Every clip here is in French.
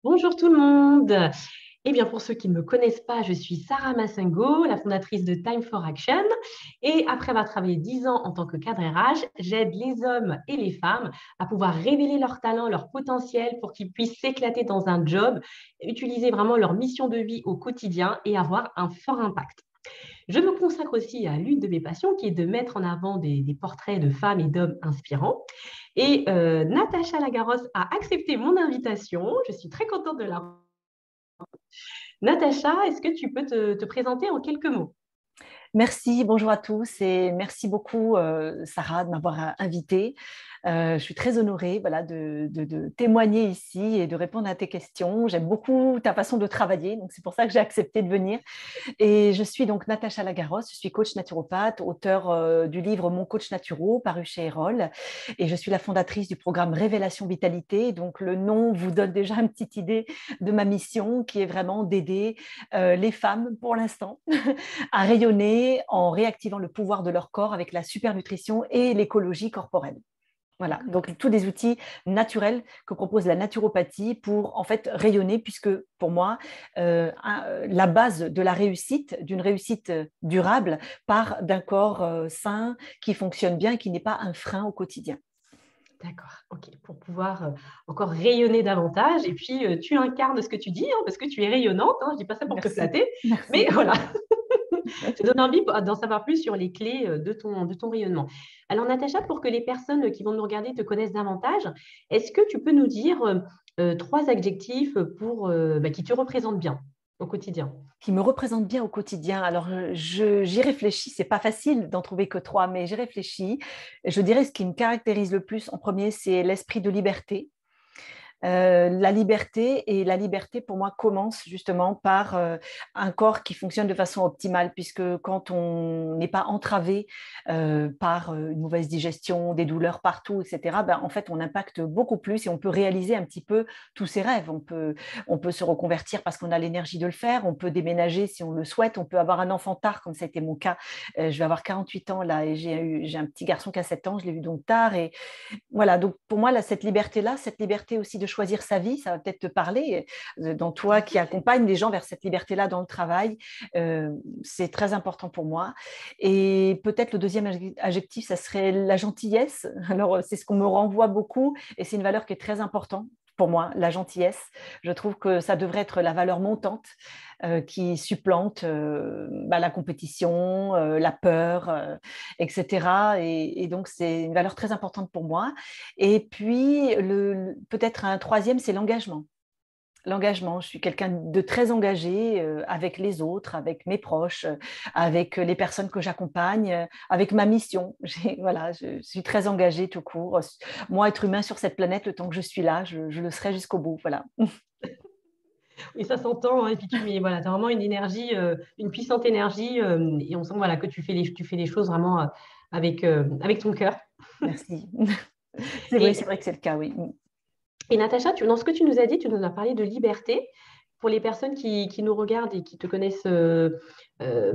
Bonjour tout le monde. Eh bien, pour ceux qui ne me connaissent pas, je suis Sarah Massengo, la fondatrice de Time for Action. Et après avoir travaillé 10 ans en tant que cadre RH, j'aide les hommes et les femmes à pouvoir révéler leur talent, leur potentiel pour qu'ils puissent s'éclater dans un job, utiliser vraiment leur mission de vie au quotidien et avoir un fort impact. Je me consacre aussi à l'une de mes passions qui est de mettre en avant des portraits de femmes et d'hommes inspirants. Et Natacha Lagarosse a accepté mon invitation. Je suis très contente de la... Natacha, est-ce que tu peux te présenter en quelques mots? Merci, bonjour à tous et merci beaucoup Sarah de m'avoir invitée. Je suis très honorée voilà, de témoigner ici et de répondre à tes questions. J'aime beaucoup ta façon de travailler, donc c'est pour ça que j'ai accepté de venir. Et je suis donc Natacha Lagarosse, je suis coach naturopathe, auteure du livre Mon coach naturo, paru chez Erol. Et je suis la fondatrice du programme Révélation Vitalité. Donc le nom vous donne déjà une petite idée de ma mission qui est vraiment d'aider les femmes pour l'instant à rayonner en réactivant le pouvoir de leur corps avec la supernutrition et l'écologie corporelle. Voilà, donc tous des outils naturels que propose la naturopathie pour en fait rayonner, puisque pour moi, la base de la réussite, d'une réussite durable, part d'un corps sain qui fonctionne bien et qui n'est pas un frein au quotidien. D'accord, ok, pour pouvoir encore rayonner davantage. Et puis, tu incarnes ce que tu dis, hein, parce que tu es rayonnante. Hein, je ne dis pas ça pour te Merci. flatter, mais Merci. voilà, ça donne envie d'en savoir plus sur les clés de ton rayonnement. Alors, Natacha, pour que les personnes qui vont nous regarder te connaissent davantage, est-ce que tu peux nous dire trois adjectifs qui te représentent bien au quotidien? Qui me représente bien au quotidien. Alors, j'y réfléchis, c'est pas facile d'en trouver que trois, mais j'y réfléchis. Je dirais ce qui me caractérise le plus en premier, c'est l'esprit de liberté. La liberté, et la liberté pour moi commence justement par un corps qui fonctionne de façon optimale, puisque quand on n'est pas entravé par une mauvaise digestion, des douleurs partout, etc., ben, en fait on impacte beaucoup plus et on peut réaliser un petit peu tous ses rêves. On peut se reconvertir parce qu'on a l'énergie de le faire, on peut déménager si on le souhaite, on peut avoir un enfant tard comme ça a été mon cas. Je vais avoir 48 ans là et j'ai un petit garçon qui a 7 ans, je l'ai eu donc tard. Et voilà, donc pour moi, là, cette liberté-là, cette liberté aussi de choisir sa vie, ça va peut-être te parler, dans toi qui accompagne les gens vers cette liberté-là dans le travail, c'est très important pour moi. Et peut-être le deuxième adjectif, ça serait la gentillesse. Alors, c'est ce qu'on me renvoie beaucoup et c'est une valeur qui est très importante pour moi, la gentillesse. Je trouve que ça devrait être la valeur montante qui supplante la compétition, la peur, etc. Et donc, c'est une valeur très importante pour moi. Et puis, peut-être un troisième, c'est l'engagement. L'engagement, je suis quelqu'un de très engagé avec les autres, avec mes proches, avec les personnes que j'accompagne, avec ma mission. Voilà, je suis très engagée tout court. Moi, être humain sur cette planète, le temps que je suis là, je le serai jusqu'au bout. Voilà. Et ça s'entend, hein, et puis voilà, as vraiment une énergie, une puissante énergie, et on sent voilà, que tu fais les choses vraiment avec ton cœur. Merci. Et, C'est vrai que c'est le cas, oui. et Natacha, dans ce que tu nous as dit, tu nous as parlé de liberté. Pour les personnes qui nous regardent et qui te connaissent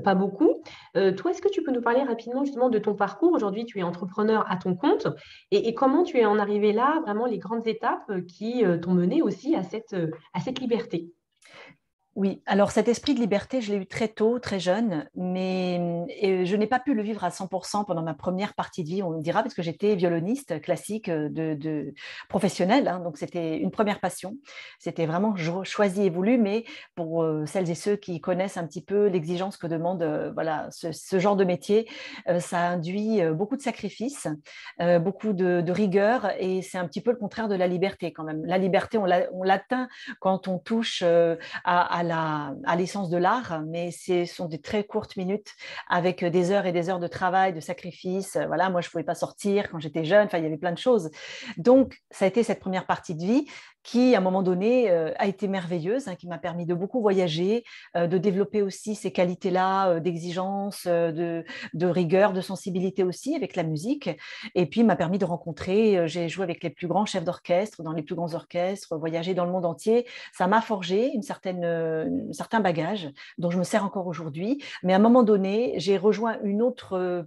pas beaucoup, toi, est-ce que tu peux nous parler rapidement justement de ton parcours? Aujourd'hui, tu es entrepreneur à ton compte et comment tu es en arrivé là, vraiment les grandes étapes qui t'ont mené aussi à cette liberté. Oui, alors cet esprit de liberté, je l'ai eu très tôt, très jeune, mais je n'ai pas pu le vivre à 100% pendant ma première partie de vie, on me dira, parce que j'étais violoniste classique professionnelle, hein, donc c'était une première passion. C'était vraiment choisi et voulu, mais pour celles et ceux qui connaissent un petit peu l'exigence que demande voilà, ce genre de métier, ça induit beaucoup de sacrifices, beaucoup de rigueur, et c'est un petit peu le contraire de la liberté quand même. La liberté, on l'atteint quand on touche à l'essence de l'art, mais ce sont des très courtes minutes avec des heures et des heures de travail, de sacrifice. Voilà, moi, je ne pouvais pas sortir quand j'étais jeune, enfin, il y avait plein de choses. Donc, ça a été cette première partie de vie qui, à un moment donné, a été merveilleuse, hein, qui m'a permis de beaucoup voyager, de développer aussi ces qualités-là d'exigence, de rigueur, de sensibilité aussi avec la musique. Et puis, m'a permis de rencontrer, j'ai joué avec les plus grands chefs d'orchestre, dans les plus grands orchestres, voyagé dans le monde entier. Ça m'a forgé un certain bagage dont je me sers encore aujourd'hui. Mais à un moment donné, j'ai rejoint une autre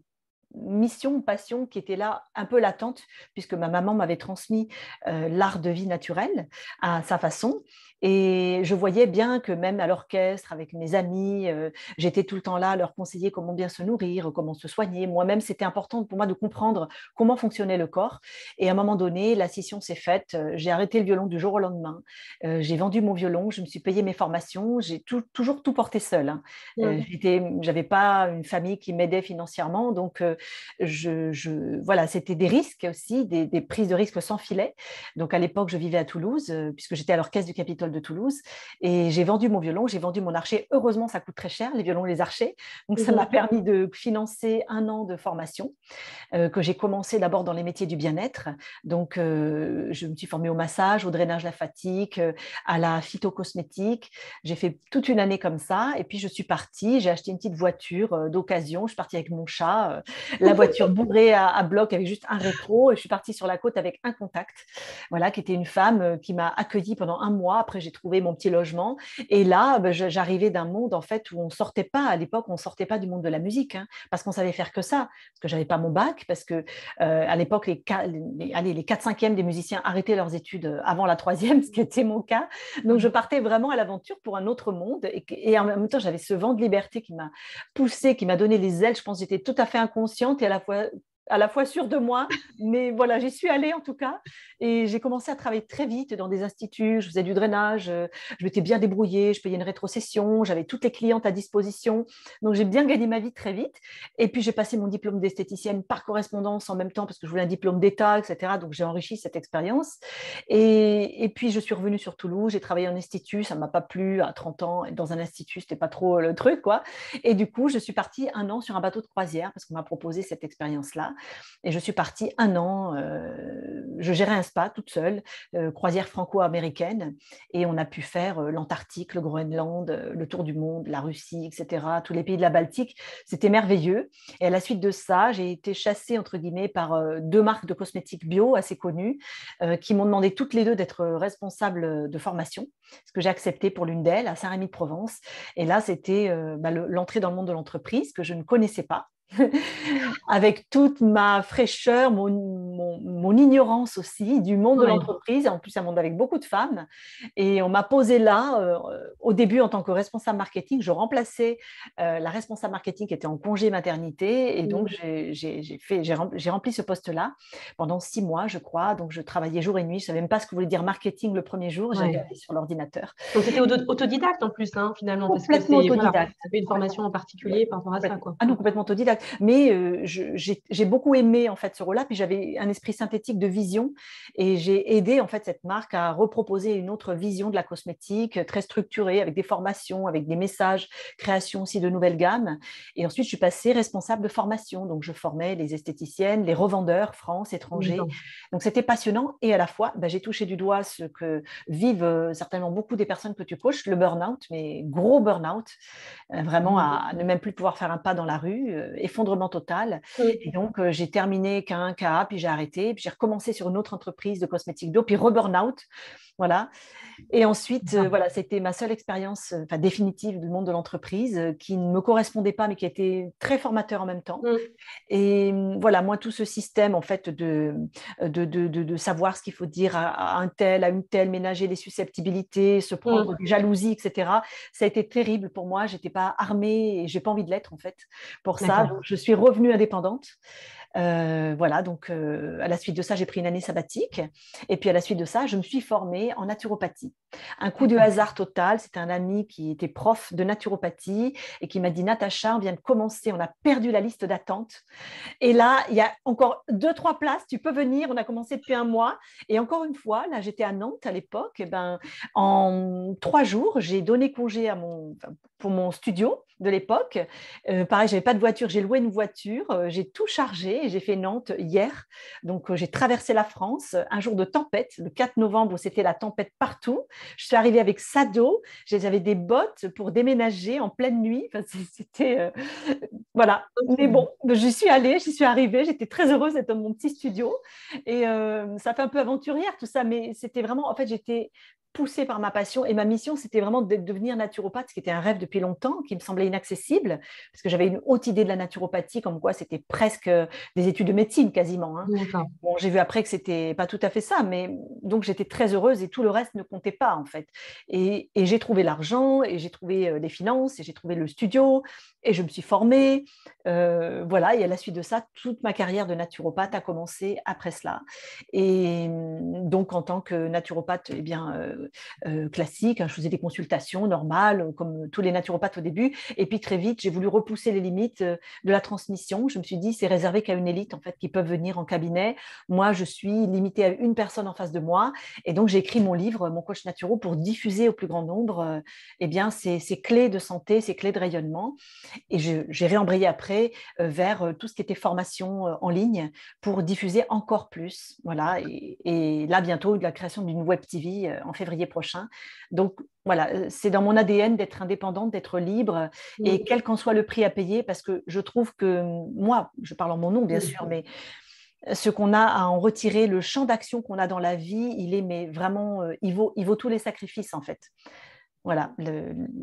mission, passion qui était là, un peu latente, puisque ma maman m'avait transmis l'art de vie naturel à sa façon. Et je voyais bien que même à l'orchestre, avec mes amis, j'étais tout le temps là à leur conseiller comment bien se nourrir, comment se soigner. Moi-même, c'était important pour moi de comprendre comment fonctionnait le corps. Et à un moment donné, la scission s'est faite. J'ai arrêté le violon du jour au lendemain. J'ai vendu mon violon, je me suis payé mes formations. J'ai toujours tout porté seul. Hein. J'avais pas une famille qui m'aidait financièrement. Donc, voilà, c'était des risques aussi, des prises de risques sans filet. Donc, à l'époque, je vivais à Toulouse, puisque j'étais à l'orchestre du Capitole de Toulouse. Et j'ai vendu mon violon, j'ai vendu mon archet. Heureusement, ça coûte très cher, les violons, les archets. Donc, ça m'a permis de financer 1 an de formation que j'ai commencé d'abord dans les métiers du bien-être. Donc, je me suis formée au massage, au drainage lymphatique, à la phytocosmétique. J'ai fait toute une année comme ça. Et puis, je suis partie. J'ai acheté une petite voiture d'occasion. Je suis partie avec mon chat, la voiture bourrée à bloc avec juste un rétro. Et je suis partie sur la côte avec un contact, voilà, qui était une femme qui m'a accueillie pendant 1 mois. Après, j'ai trouvé mon petit logement. Et là, j'arrivais d'un monde en fait où on sortait pas. À l'époque, on sortait pas du monde de la musique, hein, parce qu'on savait faire que ça. Parce que j'avais pas mon bac, parce que à l'époque, les 4/5e des musiciens arrêtaient leurs études avant la 3e, ce qui était mon cas. Donc, je partais vraiment à l'aventure pour un autre monde. Et en même temps, j'avais ce vent de liberté qui m'a poussée, qui m'a donné les ailes. Je pense que j'étais tout à fait inconsciente et à la fois sûre de moi, mais voilà, j'y suis allée en tout cas. Et j'ai commencé à travailler très vite dans des instituts. Je faisais du drainage, je m'étais bien débrouillée, je payais une rétrocession, j'avais toutes les clientes à disposition. Donc, j'ai bien gagné ma vie très vite. Et puis, j'ai passé mon diplôme d'esthéticienne par correspondance en même temps parce que je voulais un diplôme d'État, etc. Donc, j'ai enrichi cette expérience. Et puis, je suis revenue sur Toulouse, j'ai travaillé en institut. Ça ne m'a pas plu à 30 ans. Être dans un institut, ce n'était pas trop le truc, quoi. Et du coup, je suis partie 1 an sur un bateau de croisière parce qu'on m'a proposé cette expérience-là. Et je suis partie 1 an, je gérais un spa toute seule, croisière franco-américaine, et on a pu faire l'Antarctique, le Groenland, le tour du monde, la Russie, etc., tous les pays de la Baltique. C'était merveilleux. Et à la suite de ça, j'ai été chassée, entre guillemets, par 2 marques de cosmétiques bio assez connues, qui m'ont demandé toutes les deux d'être responsables de formation, ce que j'ai accepté pour l'une d'elles, à Saint-Rémy-de-Provence. Et là, c'était l'entrée dans le monde de l'entreprise que je ne connaissais pas. Avec toute ma fraîcheur, mon ignorance aussi du monde de l'entreprise, en plus un monde avec beaucoup de femmes. Et on m'a posé là, au début en tant que responsable marketing, je remplaçais la responsable marketing qui était en congé maternité. Et donc, j'ai rempli ce poste-là pendant 6 mois, je crois. Donc, je travaillais jour et nuit. Je ne savais même pas ce que voulait dire marketing le premier jour. J'ai regardé sur l'ordinateur. Donc, c'était autodidacte en plus, hein, finalement, parce que complètement voilà, autodidacte. tu avais une formation en particulier par rapport à ça, quoi. Ah non, complètement autodidacte. Mais j'ai beaucoup aimé en fait ce rôle-là. Puis j'avais un esprit synthétique de vision et j'ai aidé en fait cette marque à reproposer une autre vision de la cosmétique très structurée avec des formations, avec des messages, création aussi de nouvelles gammes. Et ensuite, je suis passée responsable de formation. Donc, je formais les esthéticiennes, les revendeurs France, étrangers. Donc, c'était passionnant et à la fois, j'ai touché du doigt ce que vivent certainement beaucoup des personnes que tu coaches, le burn-out, mais gros burn-out, vraiment à ne même plus pouvoir faire un pas dans la rue, effondrement total. Et donc, j'ai terminé qu'un KA, puis j'ai arrêté, puis j'ai recommencé sur une autre entreprise de cosmétiques d'eau, puis re-burn-out. Voilà. Et ensuite, voilà, c'était ma seule expérience définitive du monde de l'entreprise qui ne me correspondait pas, mais qui était très formateur en même temps. Et voilà, moi, tout ce système, en fait, de savoir ce qu'il faut dire à un tel, à une telle, ménager les susceptibilités, se prendre des jalousies, etc., ça a été terrible pour moi. Je n'étais pas armée et je n'ai pas envie de l'être, en fait, pour ça. Donc, je suis revenue indépendante. Voilà, donc à la suite de ça, j'ai pris une année sabbatique. Et puis à la suite de ça, je me suis formée en naturopathie. Un coup de hasard total, c'était un ami qui était prof de naturopathie et qui m'a dit: Natacha, on vient de commencer, on a perdu la liste d'attente. Et là, il y a encore 2-3 places, tu peux venir, on a commencé depuis 1 mois. Et encore une fois, là, j'étais à Nantes à l'époque, et en 3 jours, j'ai donné congé pour mon studio de l'époque. Pareil, je n'avais pas de voiture, j'ai loué une voiture, j'ai tout chargé et j'ai fait Nantes hier. Donc, j'ai traversé la France, un jour de tempête, le 4 novembre, où c'était la tempête partout. Je suis arrivée avec sac d'eau, j'avais des bottes pour déménager en pleine nuit. Enfin, c'était… voilà. Mais bon, j'y suis allée, j'y suis arrivée, j'étais très heureuse d'être dans mon petit studio. Et ça fait un peu aventurière tout ça, mais c'était vraiment… En fait, j'étais poussée par ma passion. Et ma mission, c'était vraiment de devenir naturopathe, ce qui était un rêve depuis longtemps, qui me semblait inaccessible, parce que j'avais une haute idée de la naturopathie, comme quoi c'était presque des études de médecine quasiment, hein. D'accord. Bon, j'ai vu après que c'était pas tout à fait ça, mais donc j'étais très heureuse et tout le reste ne comptait pas en fait. Et j'ai trouvé l'argent, et j'ai trouvé les finances, et j'ai trouvé le studio, et je me suis formée. Voilà, et à la suite de ça, toute ma carrière de naturopathe a commencé après cela. Et donc, en tant que naturopathe eh bien, classique, hein, je faisais des consultations normales, comme tous les naturopathes au début. Et puis, très vite, j'ai voulu repousser les limites de la transmission. Je me suis dit, c'est réservé qu'à une élite, en fait, qui peuvent venir en cabinet. Moi, je suis limitée à une personne en face de moi. Et donc, j'ai écrit mon livre, Mon coach naturo, pour diffuser au plus grand nombre eh bien, ces clés de santé, ces clés de rayonnement. Et j'ai réembrayé après vers tout ce qui était formation en ligne pour diffuser encore plus. Voilà. Et là, bientôt, la création d'une web TV en février prochain. Donc, voilà, c'est dans mon ADN d'être indépendante, d'être libre, et quel qu'en soit le prix à payer, parce que je trouve que moi, je parle en mon nom, bien sûr, mais ce qu'on a à en retirer, le champ d'action qu'on a dans la vie, il est mais vraiment, il vaut tous les sacrifices, en fait. Voilà,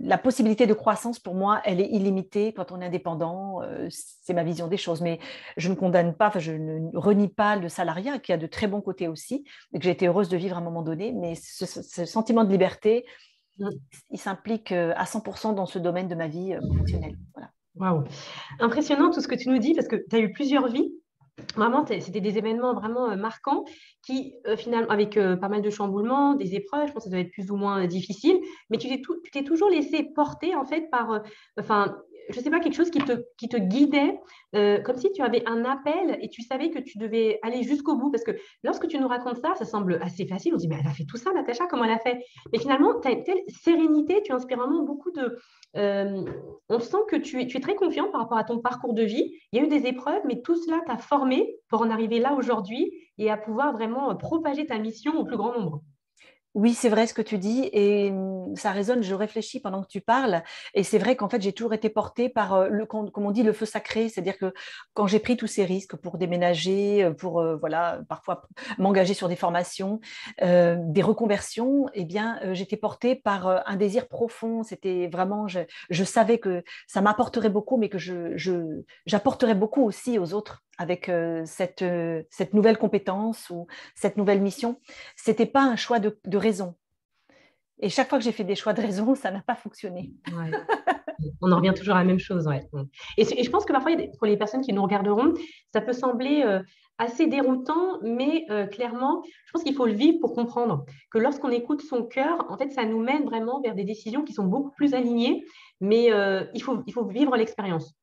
la possibilité de croissance, pour moi, elle est illimitée quand on est indépendant. C'est ma vision des choses. Mais je ne condamne pas, enfin, je ne renie pas le salariat, qui a de très bons côtés aussi, et que j'ai été heureuse de vivre à un moment donné. Mais ce sentiment de liberté, il s'implique à 100% dans ce domaine de ma vie professionnelle. Voilà. Waouh. Impressionnant tout ce que tu nous dis parce que tu as eu plusieurs vies. Vraiment, c'était des événements vraiment marquants qui, finalement, avec pas mal de chamboulements, des épreuves, je pense que ça doit être plus ou moins difficile, mais tu t'es toujours laissé porter, en fait, par, enfin, je sais pas, quelque chose qui te guidait, comme si tu avais un appel et tu savais que tu devais aller jusqu'au bout. Parce que lorsque tu nous racontes ça, ça semble assez facile. On se dit, mais elle a fait tout ça, Natacha, comment elle a fait? Mais finalement, tu as une telle sérénité, tu inspires vraiment beaucoup de, euh, on sent que tu es très confiant par rapport à ton parcours de vie. Il y a eu des épreuves, mais tout cela t'a formé pour en arriver là aujourd'hui et à pouvoir vraiment propager ta mission au plus grand nombre. Oui, c'est vrai ce que tu dis, et ça résonne, je réfléchis pendant que tu parles, et c'est vrai qu'en fait j'ai toujours été portée par comme on dit, le feu sacré, c'est-à-dire que quand j'ai pris tous ces risques pour déménager, pour voilà, parfois m'engager sur des formations, des reconversions, eh bien j'étais portée par un désir profond. C'était vraiment, je savais que ça m'apporterait beaucoup, mais que j'apporterais beaucoup aussi aux autres avec cette nouvelle compétence ou cette nouvelle mission. C'était pas un choix de raison. Et chaque fois que j'ai fait des choix de raison, ça n'a pas fonctionné. Ouais. On en revient toujours à la même chose. Ouais. Et je pense que parfois, pour les personnes qui nous regarderont, ça peut sembler assez déroutant, mais clairement, je pense qu'il faut le vivre pour comprendre que lorsqu'on écoute son cœur, en fait, ça nous mène vraiment vers des décisions qui sont beaucoup plus alignées, mais il faut vivre l'expérience.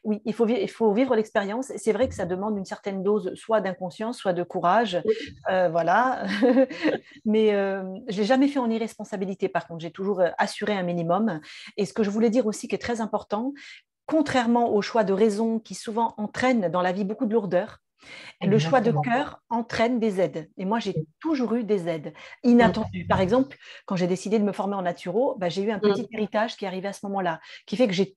Oui, il faut vivre l'expérience. C'est vrai que ça demande une certaine dose, soit d'inconscience, soit de courage. Voilà. Mais je l'ai jamais fait en irresponsabilité. Par contre, j'ai toujours assuré un minimum. Et ce que je voulais dire aussi, qui est très important, contrairement au choix de raison qui souvent entraîne dans la vie beaucoup de lourdeur, le choix de Exactement. cœur entraîne des aides. Et moi, j'ai toujours eu des aides Mm, inattendues. Par exemple, quand j'ai décidé de me former en naturo, bah, j'ai eu un petit mm, héritage qui est arrivé à ce moment-là, qui fait que j'ai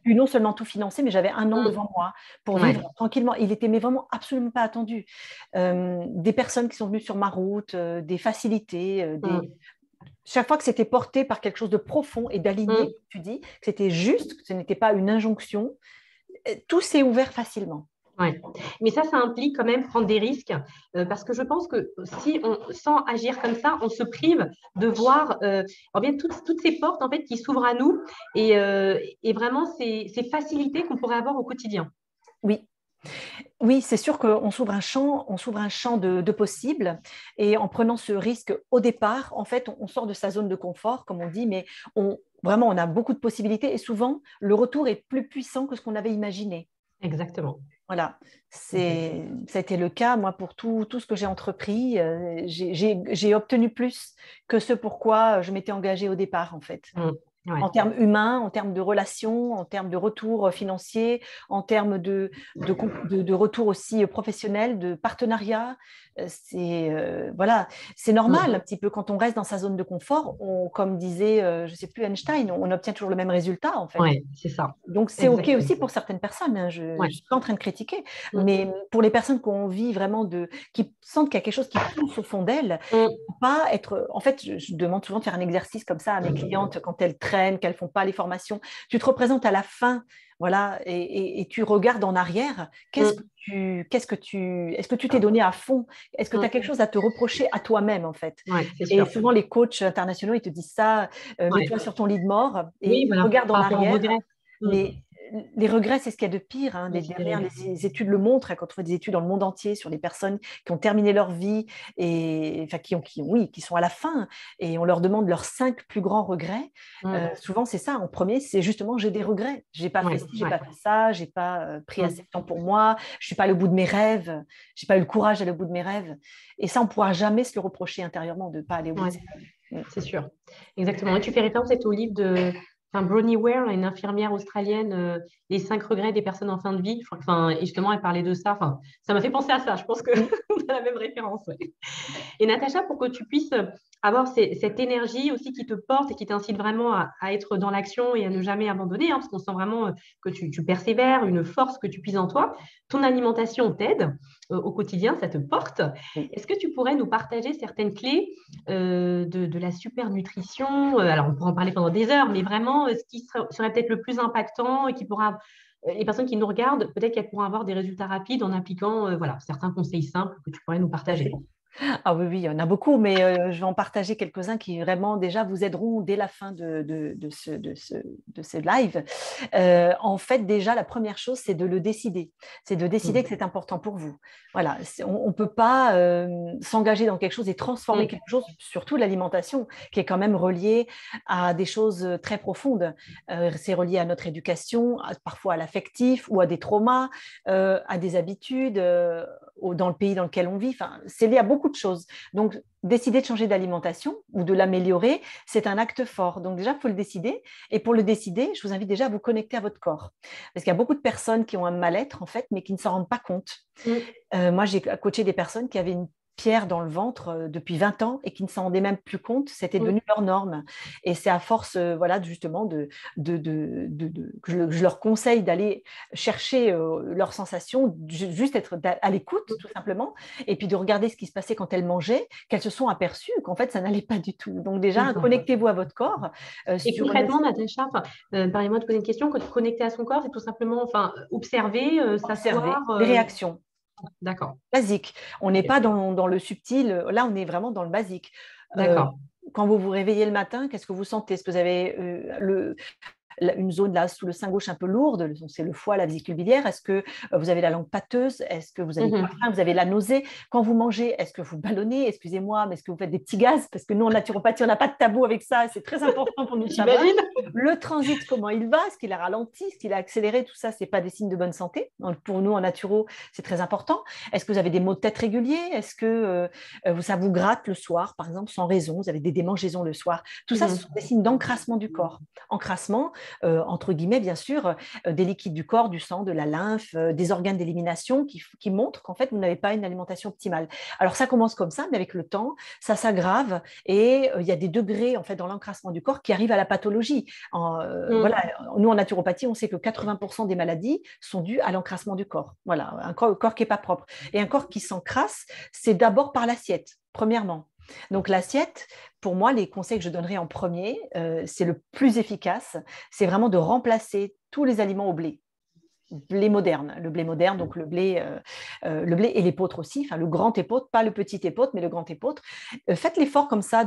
pu non seulement tout financer, mais j'avais un an mm. devant moi pour Ouais. vivre tranquillement. Il était mais vraiment absolument pas attendu. Des personnes qui sont venues sur ma route, des facilités, Mm, chaque fois que c'était porté par quelque chose de profond et d'aligné, mm. tu dis, que c'était juste, que ce n'était pas une injonction, tout s'est ouvert facilement. Ouais. Mais ça implique quand même prendre des risques parce que je pense que si on, sans agir comme ça, on se prive de voir en bien, toutes ces portes en fait qui s'ouvrent à nous et vraiment ces facilités qu'on pourrait avoir au quotidien. Oui, oui, c'est sûr qu'on s'ouvre un champ de possibles. Et en prenant ce risque au départ, en fait, on sort de sa zone de confort, comme on dit, mais vraiment, on a beaucoup de possibilités. Et souvent, le retour est plus puissant que ce qu'on avait imaginé. Exactement. Voilà, Exactement. ça a été le cas, moi, pour tout ce que j'ai entrepris. J'ai obtenu plus que ce pourquoi je m'étais engagée au départ, en fait. Mm. Ouais. En termes humains, en termes de relations, en termes de retour financier, en termes de retour aussi professionnel, de partenariat. Voilà, c'est normal un petit peu quand on reste dans sa zone de confort. Comme disait, je ne sais plus, Einstein, on obtient toujours le même résultat en fait. Ouais, c'est ça. Donc, c'est OK Exactement. aussi pour certaines personnes, hein, je ne Ouais. suis pas en train de critiquer, Mm. mais pour les personnes qui ont envie vraiment qui sentent qu'il y a quelque chose qui pousse au fond d'elles, Mm. pas être. En fait, je demande souvent de faire un exercice comme ça à mes clientes quand elles traînent, qu'elles ne font pas les formations. Tu te représentes à la fin, voilà, et tu regardes en arrière. Mm. Est-ce que tu t'es donné à fond? Est-ce que tu as quelque chose à te reprocher à toi-même, en fait? Ouais, c'est Et sûr. souvent, les coachs internationaux, ils te disent ça, Ouais. mets-toi sur ton lit de mort Oui, et voilà, regarde en par rapport au arrière. regret. Mm. Mais les regrets, c'est ce qu'il y a de pire, hein. Ouais, c'est Derrière, terrible. les études le montrent, hein, quand on fait des études dans le monde entier sur les personnes qui ont terminé leur vie et enfin, oui, qui sont à la fin, et on leur demande leurs 5 plus grands regrets. Mm. Souvent, c'est ça. En premier, c'est justement j'ai des regrets. J'ai pas fait Ouais, ci, j'ai ouais. pas fait ça, j'ai pas pris assez Mm. de temps pour moi, je suis pas allé au bout de mes rêves, j'ai pas eu le courage d'aller au bout de mes rêves. Et ça, on pourra jamais se le reprocher intérieurement de ne pas aller au bout de Ouais. ses rêves. C'est sûr, exactement. Et tu fais référence au livre de Bronnie Ware, une infirmière australienne, Les 5 regrets des personnes en fin de vie. Enfin, et justement, elle parlait de ça. Enfin, ça m'a fait penser à ça. Je pense qu'on Mm. a la même référence. Ouais. Et Natacha, pour que tu puisses avoir cette énergie aussi qui te porte et qui t'incite vraiment à être dans l'action et à ne jamais abandonner, hein, parce qu'on sent vraiment que tu persévères, une force que tu puises en toi. Ton alimentation t'aide au quotidien, ça te porte. Oui. Est-ce que tu pourrais nous partager certaines clés de la super nutrition? Alors, on pourra en parler pendant des heures, mais vraiment, ce qui serait peut-être le plus impactant et qui pourra les personnes qui nous regardent, peut-être qu'elles pourront avoir des résultats rapides en appliquant voilà, certains conseils simples que tu pourrais nous partager. Ah oui, oui, il y en a beaucoup, mais je vais en partager quelques-uns qui vraiment déjà vous aideront dès la fin de ce live. En fait, déjà, la première chose, c'est de le décider. C'est de décider Mm. que c'est important pour vous. Voilà, on ne peut pas s'engager dans quelque chose et transformer Mm. quelque chose, surtout l'alimentation, qui est quand même reliée à des choses très profondes. C'est relié à notre éducation, parfois à l'affectif ou à des traumas, à des habitudes, dans le pays dans lequel on vit. Enfin, c'est lié à beaucoup de choses. Donc, décider de changer d'alimentation ou de l'améliorer, c'est un acte fort. Donc, déjà, il faut le décider. Et pour le décider, je vous invite déjà à vous connecter à votre corps. Parce qu'il y a beaucoup de personnes qui ont un mal-être, en fait, mais qui ne s'en rendent pas compte. Mm. Moi, j'ai coaché des personnes qui avaient une pierre dans le ventre depuis 20 ans et qui ne s'en rendaient même plus compte, c'était Mm. devenu leur norme. Et c'est à force, voilà, justement, que je leur conseille d'aller chercher leurs sensations, juste être à l'écoute, tout simplement, et puis de regarder ce qui se passait quand elles mangeaient, qu'elles se sont aperçues qu'en fait, ça n'allait pas du tout. Donc déjà, D'accord. connectez-vous à votre corps Et sur une... concrètement, Natacha, enfin, permettez-moi de poser une question. Quand connecter à son corps, c'est tout simplement enfin, observer, s'asseoir. Observer les réactions D'accord. basiques. On n'est Ok. pas dans le subtil, là, on est vraiment dans le basique. Euh, D'accord. Quand vous vous réveillez le matin, qu'est-ce que vous sentez? Est-ce que vous avez une zone là sous le sein gauche un peu lourde, c'est le foie, la vésicule biliaire? Est-ce que vous avez la langue pâteuse? Est-ce que vous avez pas Mhm. faim? Vous avez la nausée? Quand vous mangez, est-ce que vous ballonnez? Excusez-moi, mais est-ce que vous faites des petits gaz? Parce que nous, en naturopathie, on n'a pas de tabou avec ça. C'est très important pour nous de savoir. J'imagine. Le transit, comment il va? Est-ce qu'il a ralenti? Est-ce qu'il a accéléré? Tout ça, ce n'est pas des signes de bonne santé. Donc, pour nous, en naturo, c'est très important. Est-ce que vous avez des maux de tête réguliers? Est-ce que ça vous gratte le soir, par exemple, sans raison? Vous avez des démangeaisons le soir? Tout ça, ce sont Mhm. des signes d'encrassement du corps. Encrassement, entre guillemets, bien sûr, des liquides du corps, du sang, de la lymphe, des organes d'élimination qui montrent qu'en fait, vous n'avez pas une alimentation optimale. Alors, ça commence comme ça, mais avec le temps, ça s'aggrave et il y a des degrés en fait, dans l'encrassement du corps qui arrivent à la pathologie. Voilà, Mhm. nous, en naturopathie, on sait que 80% des maladies sont dues à l'encrassement du corps. Voilà, un corps qui n'est pas propre. Et un corps qui s'encrasse, c'est d'abord par l'assiette, premièrement. Donc l'assiette, pour moi, les conseils que je donnerais en premier, c'est le plus efficace, c'est vraiment de remplacer tous les aliments au blé. Le blé moderne, donc le blé et l'épeautre aussi, enfin le grand épeautre, pas le petit épeautre, mais le grand épeautre. Faites l'effort comme ça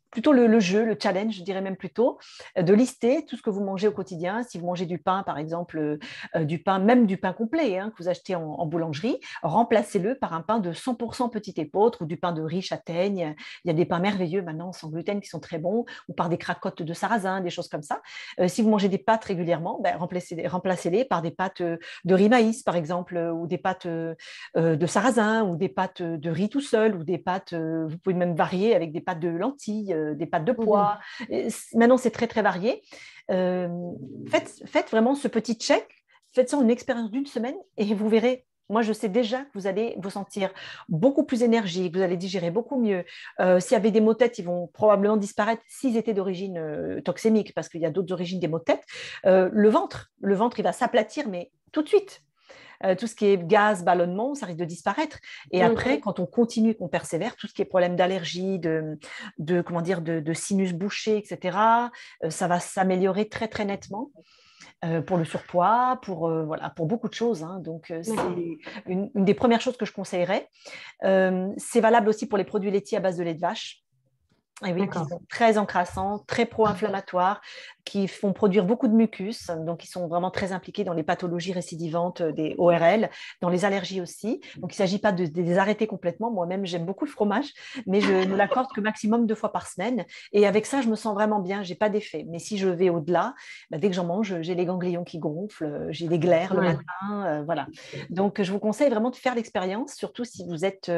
plutôt le jeu, le challenge, je dirais même plutôt, de lister tout ce que vous mangez au quotidien. Si vous mangez du pain, par exemple, du pain, même du pain complet que vous achetez en boulangerie, remplacez-le par un pain de 100% petit épeautre ou du pain de riz châtaigne. Il y a des pains merveilleux maintenant sans gluten qui sont très bons, ou par des cracottes de sarrasin, des choses comme ça. Si vous mangez des pâtes régulièrement, remplacez-les par des pâtes de riz maïs, par exemple, ou des pâtes de sarrasin, ou des pâtes de riz tout seul, ou des pâtes, vous pouvez même varier avec des pâtes de lentilles, des pâtes de pois. Mhm. Maintenant, c'est très, très varié. Faites vraiment ce petit check, faites ça une expérience d'une semaine et vous verrez Moi, je sais déjà que vous allez vous sentir beaucoup plus énergique, vous allez digérer beaucoup mieux. S'il y avait des maux de tête, ils vont probablement disparaître s'ils étaient d'origine toxémique, parce qu'il y a d'autres origines des maux de tête. Le ventre, il va s'aplatir, mais tout de suite. Tout ce qui est gaz, ballonnement, ça risque de disparaître. Et après, quand on continue, qu'on persévère, tout ce qui est problème d'allergie, comment dire, de sinus bouchés, etc., ça va s'améliorer très, très nettement. Pour le surpoids, voilà, pour beaucoup de choses, hein. Donc, c'est une des premières choses que je conseillerais. C'est valable aussi pour les produits laitiers à base de lait de vache. Et oui, qui D'accord. sont très encrassants, très pro-inflammatoires, qui font produire beaucoup de mucus, donc ils sont vraiment très impliqués dans les pathologies récidivantes des ORL, dans les allergies aussi. Donc il ne s'agit pas de les arrêter complètement. Moi-même, j'aime beaucoup le fromage, mais je ne l'accorde que maximum 2 fois par semaine. Et avec ça, je me sens vraiment bien, je n'ai pas d'effet. Mais si je vais au-delà, bah, dès que j'en mange, j'ai les ganglions qui gonflent, j'ai des glaires le Ouais. matin, voilà. Donc je vous conseille vraiment de faire l'expérience, surtout si vous êtes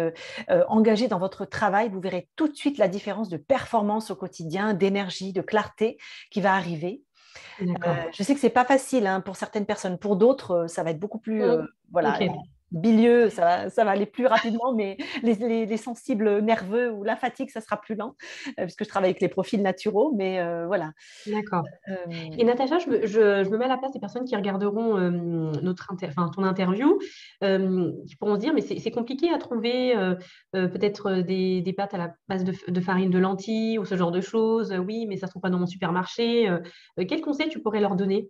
engagé dans votre travail, vous verrez tout de suite la différence de performance au quotidien, d'énergie, de clarté qui va arriver. D'accord. Je sais que c'est pas facile, hein, pour certaines personnes, pour d'autres, ça va être beaucoup plus voilà, Ok. bilieux, ça va aller plus rapidement, mais les sensibles nerveux ou la fatigue, ça sera plus lent, puisque je travaille avec les profils naturaux, mais voilà. D'accord. Euh, Et Natacha, je me mets à la place des personnes qui regarderont enfin, ton interview, qui pourront se dire, mais c'est compliqué à trouver peut-être des pâtes à la base de farine de lentilles ou ce genre de choses. Oui, mais ça ne se trouve pas dans mon supermarché. Quel conseil tu pourrais leur donner?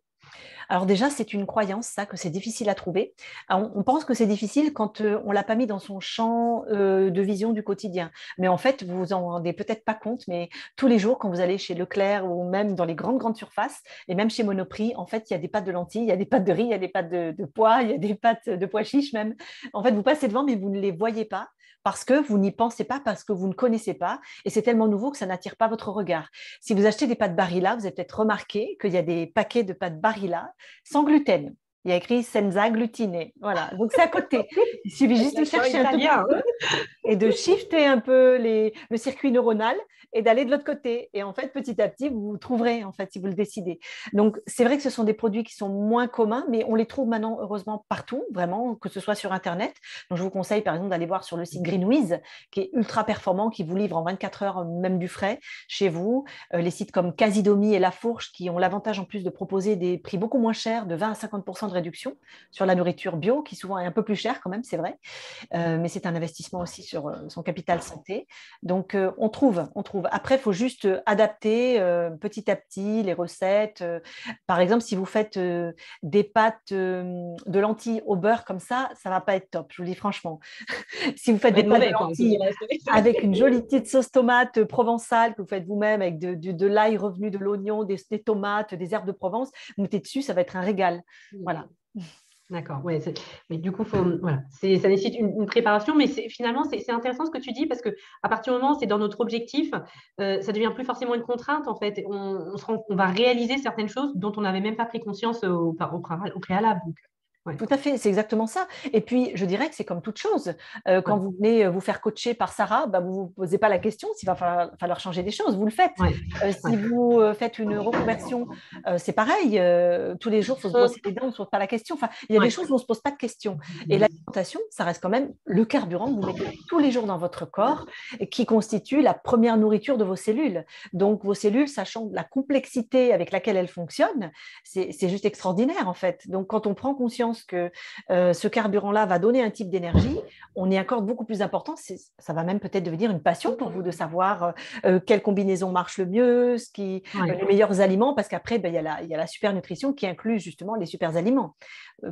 Alors déjà, c'est une croyance, ça, que c'est difficile à trouver. Alors, on pense que c'est difficile quand on ne l'a pas mis dans son champ de vision du quotidien. Mais en fait, vous vous en rendez peut-être pas compte, mais tous les jours, quand vous allez chez Leclerc ou même dans les grandes, grandes surfaces, et même chez Monoprix, en fait, il y a des pâtes de lentilles, il y a des pâtes de riz, il y a des pâtes de pois, il y a des pâtes de pois chiches même. En fait, vous passez devant, mais vous ne les voyez pas parce que vous n'y pensez pas, parce que vous ne connaissez pas. Et c'est tellement nouveau que ça n'attire pas votre regard. Si vous achetez des pâtes Barilla, vous avez peut-être remarqué qu'il y a des paquets de pâtes Barilla sans gluten. Il y a écrit senza glutiné. Voilà, donc c'est à côté. Il suffit Avec juste de l'accent chercher un tout petit italien. peu et de shifter un peu le circuit neuronal et d'aller de l'autre côté. Et en fait, petit à petit, vous trouverez, en fait, si vous le décidez. Donc, c'est vrai que ce sont des produits qui sont moins communs, mais on les trouve maintenant, heureusement, partout, vraiment, que ce soit sur Internet. Donc, je vous conseille, par exemple, d'aller voir sur le site Greenwiz, qui est ultra performant, qui vous livre en 24 heures, même du frais, chez vous. Les sites comme Casidomi et La Fourche, qui ont l'avantage, en plus, de proposer des prix beaucoup moins chers, de 20 à 50% de réduction sur la nourriture bio, qui souvent est un peu plus chère quand même, c'est vrai. Mais c'est un investissement aussi sur son capital santé. Donc, on trouve, on trouve. Après, il faut juste adapter petit à petit les recettes. Par exemple, si vous faites des pâtes de lentilles au beurre comme ça ne va pas être top, je vous le dis franchement. Si vous Ça faites va des être pâtes de mauvais, quoi, je lentilles dirais. avec une jolie petite sauce tomate provençale que vous faites vous-même avec de l'ail revenu, de l'oignon, des tomates, des herbes de Provence, vous mettez dessus, ça va être un régal. Voilà. D'accord, ouais, mais du coup, voilà, ça nécessite une préparation, mais finalement, c'est intéressant ce que tu dis parce que à partir du moment où c'est dans notre objectif, ça devient plus forcément une contrainte en fait. On va réaliser certaines choses dont on n'avait même pas pris conscience au préalable. Donc, ouais. Tout à fait, c'est exactement ça. Et puis, je dirais que c'est comme toute chose. Quand Ouais, vous venez vous faire coacher par Sarah, bah, vous ne vous posez pas la question s'il va falloir changer des choses, vous le faites. ouais, ouais. Si vous faites une reconversion, c'est pareil. Tous les jours, il faut se brosser les dents, on ne se pose pas la question. Enfin, il y a des Ouais. choses où on ne se pose pas de questions. Et l'alimentation, ça reste quand même le carburant que vous mettez tous les jours dans votre corps et qui constitue la première nourriture de vos cellules. Donc, vos cellules, sachant la complexité avec laquelle elles fonctionnent, c'est juste extraordinaire en fait. Donc, quand on prend conscience que ce carburant-là va donner un type d'énergie, on y accorde beaucoup plus d'importance. Ça va même peut-être devenir une passion pour vous de savoir quelle combinaison marche le mieux, Ouais. les meilleurs aliments, parce qu'après, ben, il y a la super nutrition qui inclut justement les super aliments.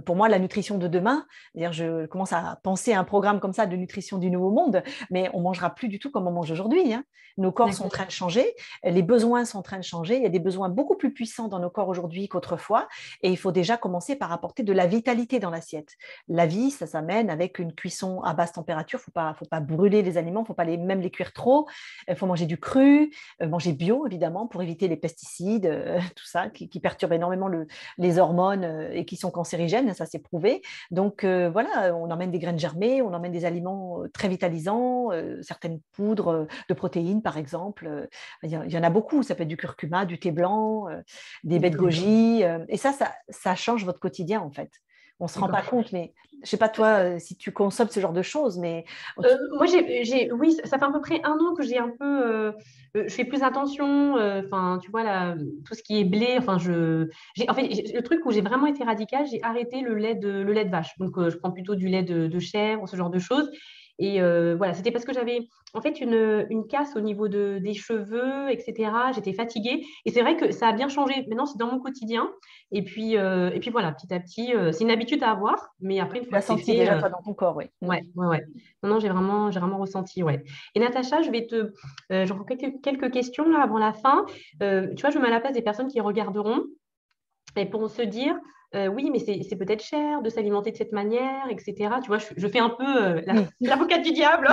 Pour moi, la nutrition de demain, je commence à penser à un programme comme ça de nutrition du nouveau monde, mais on ne mangera plus du tout comme on mange aujourd'hui, hein. Nos corps sont en D'accord. train de changer, les besoins sont en train de changer, il y a des besoins beaucoup plus puissants dans nos corps aujourd'hui qu'autrefois, et il faut déjà commencer par apporter de la vitalité dans l'assiette. La vie, ça s'amène avec une cuisson à basse température, faut pas brûler les aliments, faut pas même les cuire trop, il faut manger du cru, manger bio évidemment pour éviter les pesticides, tout ça qui perturbe énormément les hormones et qui sont cancérigènes, ça c'est prouvé. Donc voilà, on emmène des graines germées, on emmène des aliments très vitalisants, certaines poudres de protéines par exemple. Il y en a beaucoup, ça peut être du curcuma, du thé blanc, des baies de D'accord. goji, et ça change votre quotidien en fait. On ne se rend D'accord. pas compte, mais je ne sais pas toi si tu consommes ce genre de choses, mais Moi, oui, ça fait à peu près un an que j'ai un peu, je fais plus attention. Enfin, tu vois là, tout ce qui est blé. Enfin, en fait, le truc où j'ai vraiment été radicale, j'ai arrêté le lait de vache. Donc, je prends plutôt du lait de chèvre, ce genre de choses. Et voilà, c'était parce que j'avais en fait une casse au niveau des cheveux, etc. J'étais fatiguée. Et c'est vrai que ça a bien changé. Maintenant, c'est dans mon quotidien. Et puis voilà, petit à petit, c'est une habitude à avoir. Mais après, une tu fois l'as que c'est senti fait, déjà toi dans ton corps, oui. ouais, ouais, ouais. Non, non, j'ai vraiment ressenti, ouais. Et Natacha, j'aurai quelques questions là avant la fin. Tu vois, je me mets à la place des personnes qui regarderont et pourront se dire, oui, mais c'est peut-être cher de s'alimenter de cette manière, etc. Tu vois, je fais un peu Oui. l'avocate du diable.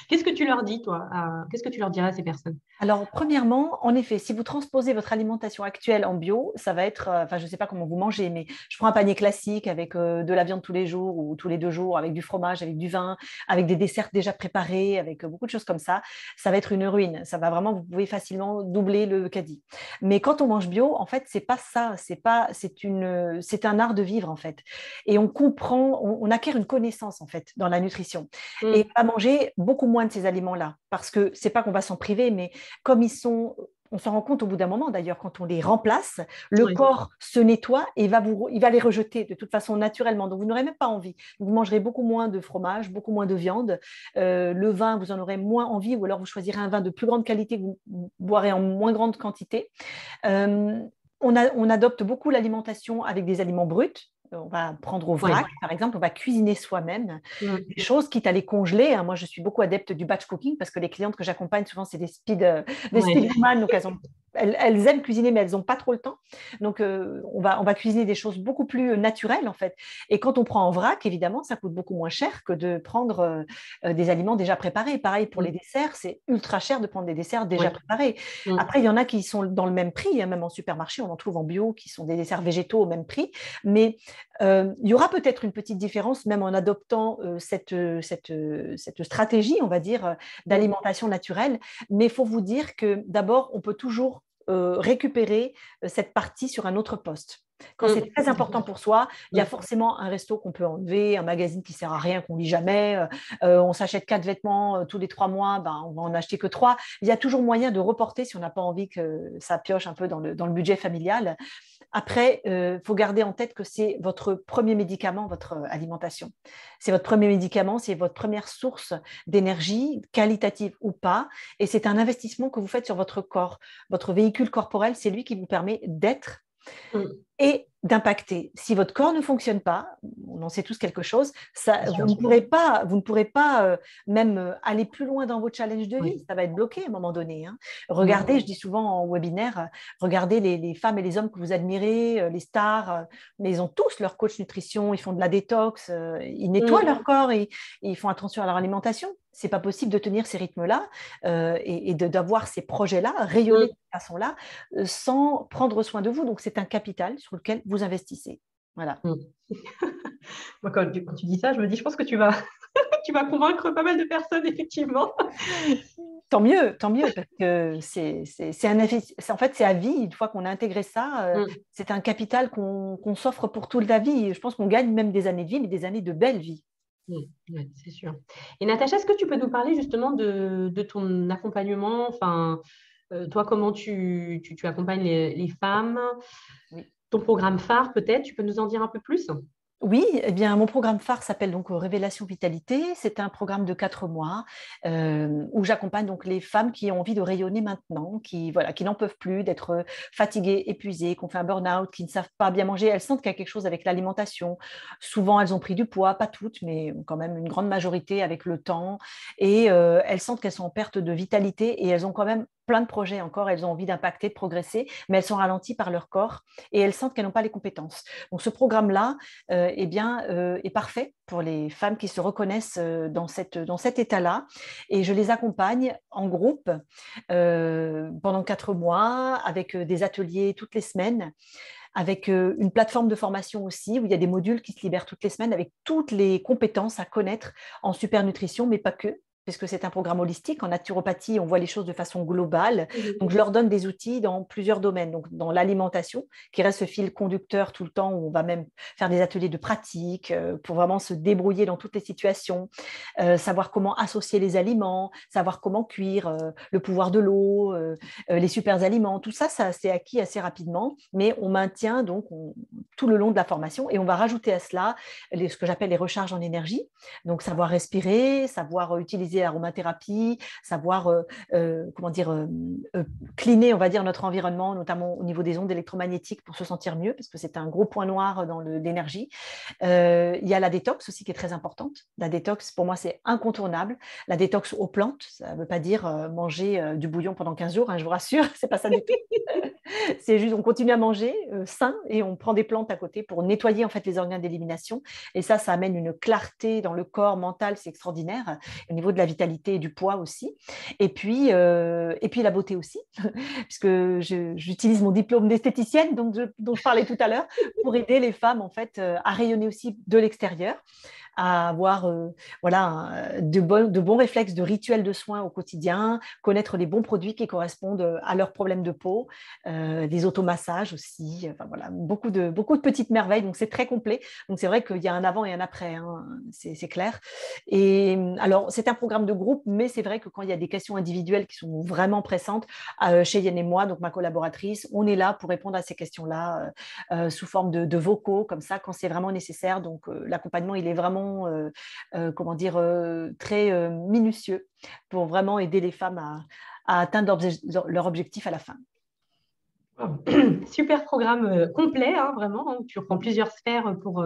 Qu'est-ce que tu leur dis, toi? Qu'est-ce que tu leur dirais à ces personnes? Alors, premièrement, en effet, si vous transposez votre alimentation actuelle en bio, ça va être, enfin, je ne sais pas comment vous mangez, mais je prends un panier classique avec de la viande tous les jours ou tous les 2 jours, avec du fromage, avec du vin, avec des desserts déjà préparés, avec beaucoup de choses comme ça. Ça va être une ruine. Ça va vraiment, vous pouvez facilement doubler le caddie. Mais quand on mange bio, en fait, c'est pas ça. C'est un art de vivre en fait. Et on comprend, on acquiert une connaissance en fait dans la nutrition et Mm. à manger beaucoup moins de ces aliments-là, parce que c'est pas qu'on va s'en priver, mais comme ils sont, on s'en rend compte au bout d'un moment d'ailleurs, quand on les remplace, le Ouais. corps se nettoie et il va les rejeter de toute façon naturellement. Donc vous n'aurez même pas envie. Vous mangerez beaucoup moins de fromage, beaucoup moins de viande. Le vin, vous en aurez moins envie, ou alors vous choisirez un vin de plus grande qualité que vous boirez en moins grande quantité. Euh, on adopte beaucoup l'alimentation avec des aliments bruts. On va prendre au Ouais. vrac, par exemple, on va cuisiner soi-même Mm. des choses, quitte à les congeler. Moi, je suis beaucoup adepte du batch cooking parce que les clientes que j'accompagne, souvent, c'est des Ouais. speed women, donc elles aiment cuisiner, mais elles n'ont pas trop le temps. Donc, on va cuisiner des choses beaucoup plus naturelles, en fait. Et quand on prend en vrac, évidemment, ça coûte beaucoup moins cher que de prendre des aliments déjà préparés. Pareil pour les Mm. desserts, c'est ultra cher de prendre des desserts déjà Ouais. préparés. Mm. Après, il y en a qui sont dans le même prix, hein, même en supermarché, on en trouve en bio, qui sont des desserts végétaux au même prix. Mais il y aura peut-être une petite différence, même en adoptant cette stratégie, on va dire, Mm. d'alimentation naturelle. Mais il faut vous dire que d'abord, on peut toujours récupérer cette partie sur un autre poste. Quand c'est Mm. très important pour soi, il y a Mm. forcément un resto qu'on peut enlever, un magazine qui sert à rien, qu'on lit jamais. On s'achète 4 vêtements tous les 3 mois, ben, on va en acheter que 3. Il y a toujours moyen de reporter si on n'a pas envie que ça pioche un peu dans le budget familial. Après, il faut garder en tête que c'est votre premier médicament, votre alimentation. C'est votre premier médicament, c'est votre première source d'énergie, qualitative ou pas, et c'est un investissement que vous faites sur votre corps. Votre véhicule corporel, c'est lui qui vous permet d'être Mm. et d'impacter. Si votre corps ne fonctionne pas, on en sait tous quelque chose, Bien ça, sûr. vous ne pourrez pas même aller plus loin dans vos challenges de Ouais. vie. Ça va être bloqué à un moment donné, hein. Mm. Regardez, je dis souvent en webinaire, regardez les femmes et les hommes que vous admirez, les stars, mais ils ont tous leur coach nutrition, ils font de la détox, ils nettoient Mm. leur corps et ils font attention à leur alimentation. C'est pas possible de tenir ces rythmes-là et d'avoir ces projets-là, rayonner de Mm. cette façon-là, sans prendre soin de vous. Donc, c'est un capital sur lequel vous investissez. Voilà. Mm. Moi, quand tu dis ça, je me dis, je pense que tu vas, tu vas convaincre pas mal de personnes, effectivement. Tant mieux, parce que en fait, c'est à vie. Une fois qu'on a intégré ça, Mm. c'est un capital qu'on s'offre pour toute la vie. Je pense qu'on gagne même des années de vie, mais des années de belle vie. Mm. Ouais, c'est sûr. Et Natacha, est-ce que tu peux nous parler justement de ton accompagnement? Enfin, toi, comment tu accompagnes les femmes? Oui. Ton programme phare, peut-être, tu peux nous en dire un peu plus? Oui, eh bien, mon programme phare s'appelle donc Révélation Vitalité. C'est un programme de 4 mois où j'accompagne donc les femmes qui ont envie de rayonner maintenant, voilà, qui n'en peuvent plus, d'être fatiguées, épuisées, qui ont fait un burn-out, qui ne savent pas bien manger. Elles sentent qu'il y a quelque chose avec l'alimentation. Souvent, elles ont pris du poids, pas toutes, mais quand même une grande majorité avec le temps. Et elles sentent qu'elles sont en perte de vitalité et elles ont quand même plein de projets encore. Elles ont envie d'impacter, de progresser, mais elles sont ralenties par leur corps et elles sentent qu'elles n'ont pas les compétences. Donc, ce programme-là, est parfait pour les femmes qui se reconnaissent dans cet état-là. Et je les accompagne en groupe pendant 4 mois avec des ateliers toutes les semaines, avec une plateforme de formation aussi où il y a des modules qui se libèrent toutes les semaines avec toutes les compétences à connaître en super nutrition, mais pas que. puisque c'est un programme holistique. En naturopathie, on voit les choses de façon globale. Mhm. Donc, je leur donne des outils dans plusieurs domaines. Donc, dans l'alimentation, qui reste ce fil conducteur tout le temps, où on va même faire des ateliers de pratique pour vraiment se débrouiller dans toutes les situations, savoir comment associer les aliments, savoir comment cuire, le pouvoir de l'eau, les super aliments. Tout ça, ça s'est acquis assez rapidement, mais on maintient donc tout le long de la formation et on va rajouter à cela ce que j'appelle les recharges en énergie. Donc, savoir respirer, savoir utiliser l'aromathérapie, savoir comment dire, cleaner, on va dire, notre environnement, notamment au niveau des ondes électromagnétiques pour se sentir mieux, parce que c'est un gros point noir dans l'énergie. Il y a la détox aussi qui est très importante. La détox, pour moi, c'est incontournable. La détox aux plantes, ça ne veut pas dire manger du bouillon pendant 15 jours, hein, je vous rassure, c'est pas ça du tout. C'est juste, on continue à manger sain et on prend des plantes à côté pour nettoyer en fait les organes d'élimination. Et ça amène une clarté dans le corps mental, c'est extraordinaire. Au niveau de la vitalité et du poids aussi. Et puis la beauté aussi, puisque j'utilise mon diplôme d'esthéticienne dont je parlais tout à l'heure pour aider les femmes en fait à rayonner aussi de l'extérieur, à avoir de bons réflexes, de rituels de soins au quotidien, connaître les bons produits qui correspondent à leurs problèmes de peau, des automassages aussi, enfin, voilà, beaucoup de petites merveilles, donc c'est très complet. Donc c'est vrai qu'il y a un avant et un après, hein, c'est clair. Et alors c'est un programme de groupe, mais c'est vrai que quand il y a des questions individuelles qui sont vraiment pressantes, chez Yann et moi, donc ma collaboratrice, on est là pour répondre à ces questions-là sous forme de vocaux, comme ça, quand c'est vraiment nécessaire. Donc l'accompagnement, il est vraiment comment dire, très minutieux pour vraiment aider les femmes à atteindre leur objectif à la fin. Super programme complet, hein, vraiment. Hein. Tu reprends plusieurs sphères pour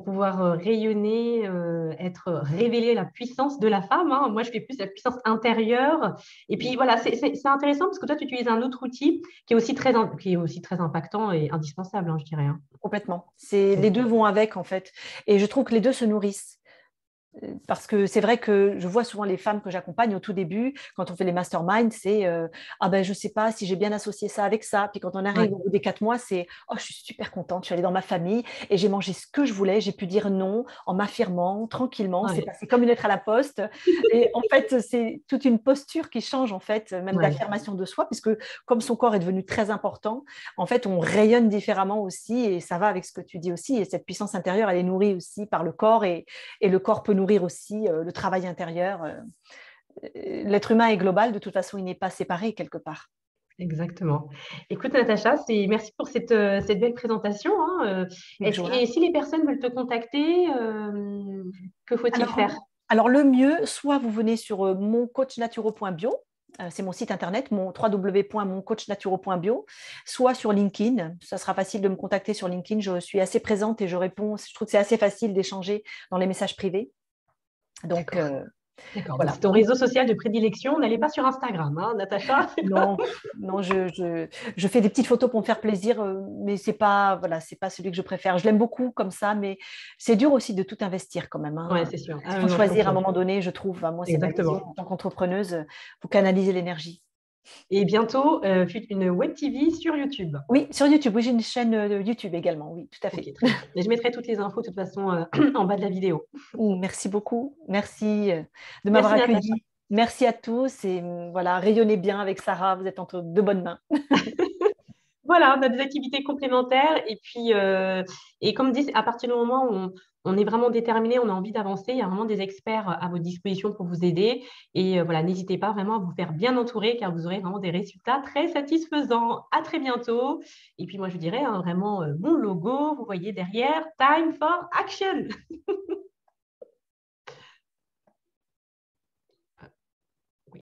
pouvoir rayonner, révéler la puissance de la femme. Hein. Moi, je fais plus la puissance intérieure. Et puis, voilà, c'est intéressant parce que toi, tu utilises un autre outil qui est aussi très impactant et indispensable, hein, je dirais. Hein. Complètement. Les deux vont avec, en fait. Et je trouve que les deux se nourrissent. Parce que c'est vrai que je vois souvent les femmes que j'accompagne au tout début, quand on fait les masterminds, c'est ah ben je sais pas si j'ai bien associé ça avec ça. Puis quand on arrive au bout des 4 mois, c'est oh je suis super contente, je suis allée dans ma famille et j'ai mangé ce que je voulais, j'ai pu dire non en m'affirmant tranquillement. C'est passé comme une lettre à la poste. Et en fait, c'est toute une posture qui change en fait, même d'affirmation de soi, puisque comme son corps est devenu très important, en fait on rayonne différemment aussi et ça va avec ce que tu dis aussi. Et cette puissance intérieure, elle est nourrie aussi par le corps et le corps peut nourrir aussi le travail intérieur. L'être humain est global, de toute façon, il n'est pas séparé quelque part. Exactement. Écoute, Natacha, merci pour cette belle présentation. Hein. Et si les personnes veulent te contacter, que faut-il faire? Alors, le mieux, soit vous venez sur moncoachnaturo.bio, c'est mon site internet, www.moncoachnaturo.bio, soit sur LinkedIn. Ça sera facile de me contacter sur LinkedIn. Je suis assez présente et je réponds. Je trouve que c'est assez facile d'échanger dans les messages privés. Donc, d'accord. Voilà. C'est ton réseau social de prédilection. N'allez pas sur Instagram, hein, Natacha. Non, je fais des petites photos pour me faire plaisir, mais c'est pas celui que je préfère. Je l'aime beaucoup comme ça, mais c'est dur aussi de tout investir quand même. Hein. Ouais, c'est sûr. Il faut choisir à un moment donné, je trouve. Moi, c'est ma vision en tant qu'entrepreneuse. Faut canaliser l'énergie. Et bientôt, une web TV sur YouTube. Oui, sur YouTube. Oui, j'ai une chaîne YouTube également. Oui, tout à fait. Okay, et je mettrai toutes les infos de toute façon en bas de la vidéo. Merci beaucoup. Merci de m'avoir accueilli. Merci à tous et voilà, rayonnez bien avec Sarah. Vous êtes entre de bonnes mains. Voilà, on a des activités complémentaires et puis, et comme dit, à partir du moment où on est vraiment déterminé, on a envie d'avancer, il y a vraiment des experts à votre disposition pour vous aider. Et voilà, n'hésitez pas vraiment à vous faire bien entourer car vous aurez vraiment des résultats très satisfaisants. À très bientôt. Et puis moi, je dirais vraiment bon logo, vous voyez derrière, Time for Action.